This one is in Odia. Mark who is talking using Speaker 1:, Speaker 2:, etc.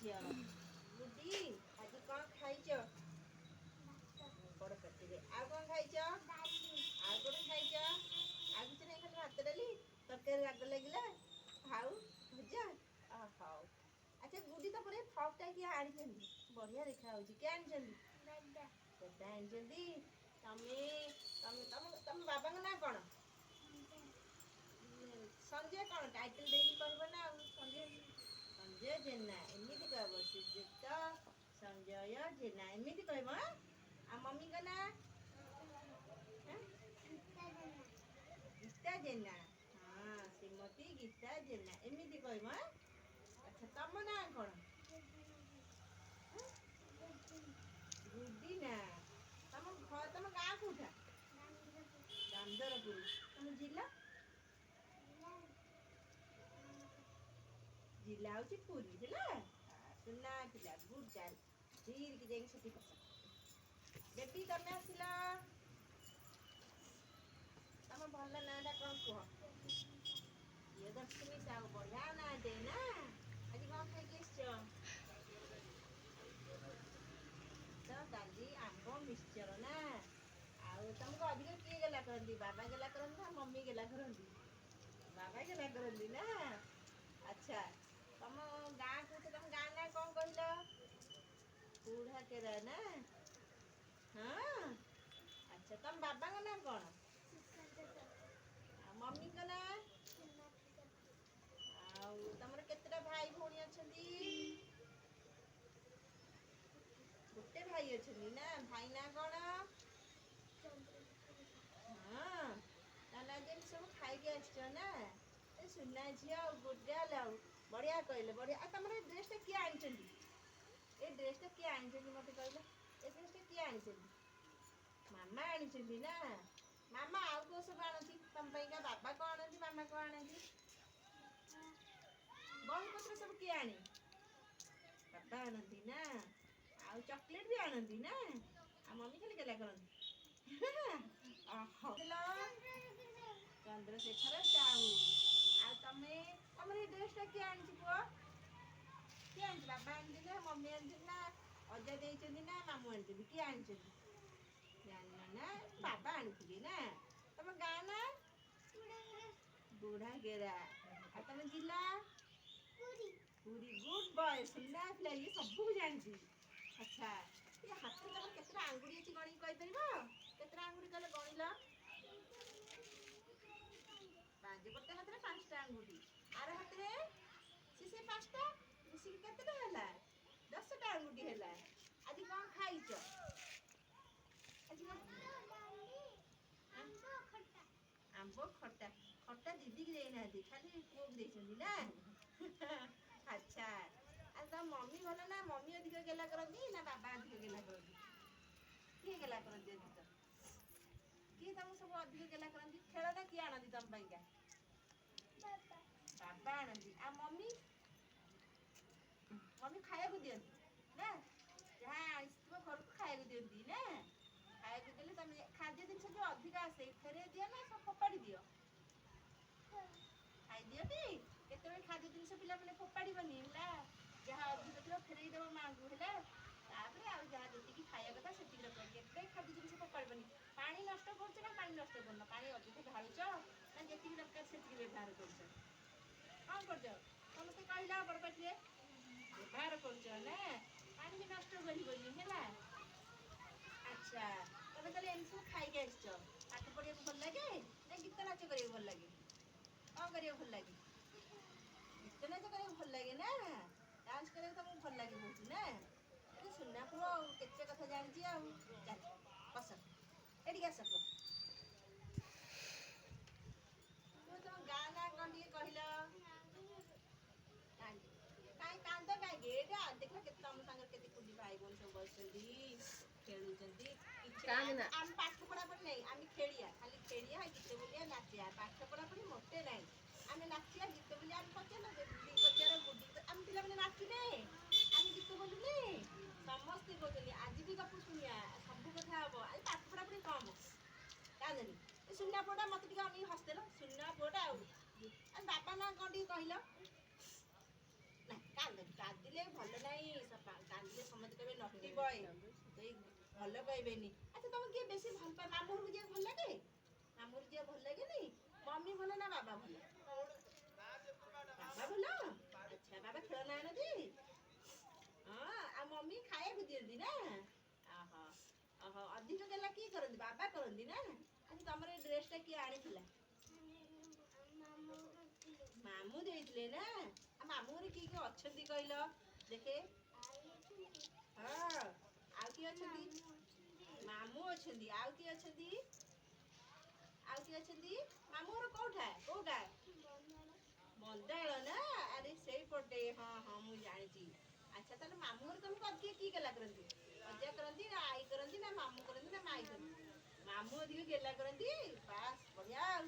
Speaker 1: ଝିଅ ଗୁଡି ଆଜି କ'ଣ ଖାଇଛ? ବଡ଼ ପାଟିରେ ଆଉ କ'ଣ ଖାଇଛ? ଆଉ କ'ଣ ଖାଇଛ? ଆଉ କିଛି ନାହିଁ ଖାଲି ଭାତ ଡାଲି ତରକାରୀ ରାଗ ଲାଗିଲା ଆଉ ଭଜା ହଉ। ଆଚ୍ଛା ଗୁଡି ତାପରେ ଫ୍ରକ୍ଟା କିଏ ଆଣିଛନ୍ତି? ବଢ଼ିଆ ଦେଖାଯାଉଛି। କିଏ ଆଣିଛନ୍ତି? ଦାଦା ଆଣିଛନ୍ତି। ତମେ ତମେ ତମ ତମ ବାବାଙ୍କ ନାଁ କ'ଣ? ସଞ୍ଜୟ କ'ଣ ଟାଇଟେଲ ଦେଇକି କହିବ ନା ଆଉ। ସଞ୍ଜୟ ଜେନା ଏମିତି କହିବ। ଶ୍ରୀଯୁକ୍ତ ସଞ୍ଜୟ ଜେନା ଏମିତି କହିବ। ଆଉ ମମିଙ୍କ ନାଁ? ଗୀତା ଜେନା। ହଁ ଶ୍ରୀମତୀ ଗୀତା ଜେନା ଏମିତି କହିବ। ଆଚ୍ଛା ତମ ନାଁ କ'ଣ? ଗୁଡି ନା। ତମ ଗାଁ କୋଉଟା? ଚାନ୍ଦରପୁର। ତମ ଜିଲ୍ଲା? ଜିଲ୍ଲା ହଉଛି ପୁରୀ ହେଲା। ସୁନା ପିଲା ଗୁଡ୍ ଗାର୍ଲ। ଧୀରିକି ଯାଇକି ସେଠି ବସ। ବେବି ତମେ ଆସିଲ। ତମ ଭଲ ନାଁଟା କ'ଣ କୁହ? ପ୍ରିୟଦର୍ଶିନୀ ସାହୁ ବଢ଼ିଆ ନାଁଟେ ନା। ଆଜି କ'ଣ ଖାଇକି ଆସିଛ? ଭାତ ଡାଲି ଆମ୍ବ ମିକ୍ସଚର ନା। ଆଉ ତମକୁ ଅଧିକ କିଏ ଗେଲା କରନ୍ତି? ବାବା ଗେଲା କରନ୍ତି ନା ମମି ଗେଲା କରନ୍ତି? ବାବା ଗେଲା କରନ୍ତି ନା। ଆଚ୍ଛା ତମ ଗାଁ କୋଉଠି? ତମ ଗାଁ ନାଁ କ'ଣ କହିଲ? ବୁଢ଼ାକେରା ନା। ହଁ ଆଚ୍ଛା ତମ ବାବାଙ୍କ ନାଁ କ'ଣ? ଆଉ ମମିଙ୍କ ନାଁ? ଆଉ ତମର କେତେଟା ଭାଇ ଭଉଣୀ ଅଛନ୍ତି? ଗୋଟେ ଭାଇ ଅଛନ୍ତି ନା। ଭାଇ ନାଁ କ'ଣ? ହଁ ତାହେଲେ ଆଜି ଏମିତି ସବୁ ଖାଇକି ଆସିଛ ନା। ଏ ସୁନା ଝିଅ ଆଉ ଗୁଡ୍ ଗାର୍ଲ ଆଉ ବଢ଼ିଆ କହିଲେ ବଢ଼ିଆ। ଆଉ ତମର ଏ ଡ୍ରେସ୍ଟା କିଏ ଆଣିଛନ୍ତି? ଏ ଡ୍ରେସ୍ଟା କିଏ ଆଣିଛନ୍ତି ମୋତେ କହିଲ? ଏ ଡ୍ରେସ୍ଟା କିଏ ଆଣିଛନ୍ତି? ମାମା ଆଣିଛନ୍ତି ନା। ମାମା ଆଉ କେଉଁ ସବୁ ଆଣନ୍ତି ତମ ପାଇଁକା? ବାବା କ'ଣ ଆଣନ୍ତି? ମାମା କ'ଣ ଆଣନ୍ତି? ବହିପତ୍ର ସବୁ କିଏ ଆଣେ? ବାବା ଆଣନ୍ତି ନା। ଆଉ ଚକୋଲେଟ୍ ବି ଆଣନ୍ତି ନା। ଆଉ ମମି ଖାଲି ଗେଲା କରନ୍ତି। ଚନ୍ଦ୍ରଶେଖର ସାହୁ। ଆଉ ତମର ଏ ଡ୍ରେସ୍ଟା କିଏ ଆଣିଛି ପୁଅ? କିଏ ଆଣିଛି? ବାବା ଆଣିଛନ୍ତି ନା ମମି ଆଣିଛନ୍ତି ନା ଅଜା ଦେଇଛନ୍ତି ନା ମାମୁଁ ଆଣିଛନ୍ତି? କିଏ ଆଣିଛନ୍ତି? ଜାଣିନ ନା। ବାବା ଆଣିଥିବେ ନା। ତମ ଗାଁ ନାଁ? ବୁଢ଼ାକେରା। ଆଉ ତମ ଜିଲ୍ଲା? Puri good boy. ସୁନା ପିଲା ଇଏ ସବୁକୁ ଜାଣିଛି। ଆଚ୍ଛା ଏ ହାତରେ ତମର କେତେଟା ଆଙ୍ଗୁଠି ଅଛି ଗଣିକି କହିପାରିବ? କେତେଟା ଆଙ୍ଗୁଠି କହିଲ ଗଣିଲ? ଗୋଟେ ହାତରେ 5ଟା ଆଙ୍ଗୁଠି। ଆର ହାତରେ ସେ 5ଟା ମିଶିକି କେତେଟା ହେଲା? 10ଟା ଆଙ୍ଗୁଠି ହେଲା। ଆଜି କ'ଣ ଖାଇଛ? ଆଜି ଆମ୍ବ ଖଟା। ଖଟା ଦିଦିକି ଦେଇନାହାନ୍ତି ଖାଲି ପୁଅକୁ ଦେଇଛନ୍ତି ନା। ଆଚ୍ଛା ଆଉ ତମ ମମି ଭଲ ନା। ମମି ଅଧିକ ଗେଲା କରନ୍ତି ନା ବାବା ଅଧିକ ଗେଲା କରନ୍ତି? କିଏ ଗେଲା କରନ୍ତି ଅଧିକ? କିଏ ତମକୁ ସବୁ ଅଧିକ ଗେଲା କରନ୍ତି? ଖେଳନା କିଏ ଆଣନ୍ତି ତମ ପାଇଁକା? ବାବା ଆଣନ୍ତି। ଆଉ ମମି? ମମି ଖାଇବାକୁ ଦିଅନ୍ତି ନା। ଯାହା ଆସିଥିବ ଘରକୁ ଖାଇବାକୁ ଦିଅନ୍ତି ନା। ଖାଇବାକୁ ଦେଲେ ତମେ ଖାଦ୍ୟ ଜିନିଷ ଯୋଉ ଅଧିକ ଆସେ ଫେରେଇ ଦିଅ ନା ସବୁ ଫୋପାଡ଼ି ଦିଅ? ଖାଇଦିଅଟି। କେତେବେଳେ ଖାଦ୍ୟ ଜିନିଷ ପିଲାମାନେ ଫୋପାଡ଼ିବନି ହେଲା। ଯାହା ଅଧିକ ଥିବ ଫେରେଇ ଦେବ ମାଆଙ୍କୁ ହେଲା। ତାପରେ ଆଉ ଯାହା ଯେତିକି ଖାଇବା କଥା ସେତିକି ରଖ। କେବେ ଖାଦ୍ୟ ଜିନିଷ ଫୋପାଡ଼ିବନି। ପାଣି ନଷ୍ଟ କରୁଛ ନା ପାଣି ନଷ୍ଟ କରୁନ? ପାଣି ଅଧିକ ଢାଳୁଛ ନା ଯେତିକି ଦରକାର ସେତିକି ବ୍ୟବହାର କରୁଛ? କ'ଣ କରୁଛ? ସମସ୍ତେ କହିଲ ବଡ଼ ପାଟିରେ ବ୍ୟବହାର କରୁଛ ନା। ପାଣି ବି ନଷ୍ଟ କରିବନି ହେଲା। ଆଚ୍ଛା ତମେ ତାହେଲେ ଏମିତି ସବୁ ଖାଇକି ଆସିଛ। ପାଠ ପଢ଼ିବାକୁ ଭଲ ଲାଗେ ନା ଗୀତ ନାଚ କରିବାକୁ ଭଲ ଲାଗେ? କ'ଣ କରିବାକୁ ଭଲ ଲାଗେ? ଗୀତ ନାଚ କରିବାକୁ ଭଲ ଲାଗେ ନା। ଡାନ୍ସ କରିବାକୁ ତମକୁ ଭଲ ଲାଗେ ବହୁତ ନା। ଆରେ ସୁନା ପୁଅ ଆଉ କେତେ କଥା ଜାଣିଛି ଆଉ। ଚାଲ ବସ ଏଠିକି ଆସ ପୁଅ। ତମ ଗାଁ ନାଁ କ'ଣ ଟିକେ କହିଲ? କାଇଁ କାନ୍ଦ କାହିଁକି? ଏଇଟା ଦେଖିଲ କେତେ ତମ ସାଙ୍ଗରେ କେତେ କୁନି ଭାଇ ଭଉଣୀ ସବୁ ବସିଛନ୍ତି ଖେଳୁଛନ୍ତି। କିଛି ଆମେ ପାଠ ପଢ଼ାପଢ଼ି ନାହିଁ। ଆମେ ଖେଳିବା ଖାଲି ଖେଳିବା ଗୀତ ବୋଲିବା ନାଚିବା। ପାଠ ପଢ଼ାପଢ଼ି ମୋଟେ ନାହିଁ। ଆମେ ନାଚିବା ଗୀତ ବୋଲିବା। ଆମେ ପଚାରିଲ ପଚାର ଗୁଡ଼ି ଆମେ ପିଲାମାନେ ନାଚୁନେ ଆମେ ଗୀତ ବୋଲୁନେ। ସମସ୍ତେ କହୁଛନ୍ତି ଆଜି ବି ଗପ ଶୁଣିବା ସବୁ କଥା ହବ। ଆଜି ପାଠ ପଢ଼ାପଢ଼ି କମ କାନ୍ଦନି। ଏ ସୁନା ପୁଅଟା ମତେ ଟିକେ ଅନେଇକି ହସିଦେଲ। ସୁନା ପୁଅଟା ଆଉ ବାବା ନାଁ କ'ଣ ଟିକେ କହିଲ? ନା କାନ୍ଦିଲେ ଭଲ ନାହିଁ, କାନ୍ଦିଲେ ସମସ୍ତେ କହିବେ ନଟି ବୟ, କେହି ଭଲ କହିବେନି। ଆଚ୍ଛା ତମକୁ କିଏ ବେଶୀ ଭଲ ପାଏ? ମାମୁଁ ଘରକୁ ଯିବାକୁ ଭଲ ଲାଗେ? ମାମୁଁ ଘରକୁ ଯିବାକୁ ଭଲ ଲାଗେନି? ମମି ଭଲ ନା ବାବା ଭଲ? ବାବା ଭଲ? ଆଚ୍ଛା ବାବା ଖେଳନା ଆଣନ୍ତି? ହଁ ଆଉ ମମି ଖାଇବାକୁ ଦିଅନ୍ତି ନା? ଓହୋ ଓହୋ, ଅଧିକ ଗେଲା କିଏ କରନ୍ତି? ବାବା କରନ୍ତି ନା? ଆଚ୍ଛା ତମର ଏଇ ଡ୍ରେସଟା କିଏ ଆଣିଥିଲା? ମାମୁଁ ଦେଇଥିଲେ ନା? ଆଉ ମାମୁଁ ଘରେ କିଏ କିଏ ଅଛନ୍ତି କହିଲ ଦେଖେ? ହଁ ଆଉ କିଏ ଅଛନ୍ତି? ମାମୁଁ ଅଛନ୍ତି, ଆଉ କିଏ ଅଛନ୍ତି? ଆଉ କିଏ ଅଛନ୍ତି? ମାମୁଁ ଘର କୋଉଠା, କୋଉ ଗାଁ? ମନ୍ଦାଳ ନା? ଆରେ ସେଇପଟେ, ହଁ ହଁ ମୁଁ ଜାଣିଛି। ଆଚ୍ଛା ତାହେଲେ ମାମୁଁ ଘରେ ତମକୁ ଅଧିକ କିଏ ଗେଲା କରନ୍ତି? ଅଜା କରନ୍ତି ନା ଆଈ କରନ୍ତି ନା ମାମୁଁ କରନ୍ତି ନା ମାଇଁ କରନ୍ତି? ମାମୁଁ ଅଧିକ ଗେଲା କରନ୍ତି। ବାସ୍ ବଢିଆ ଆଉ।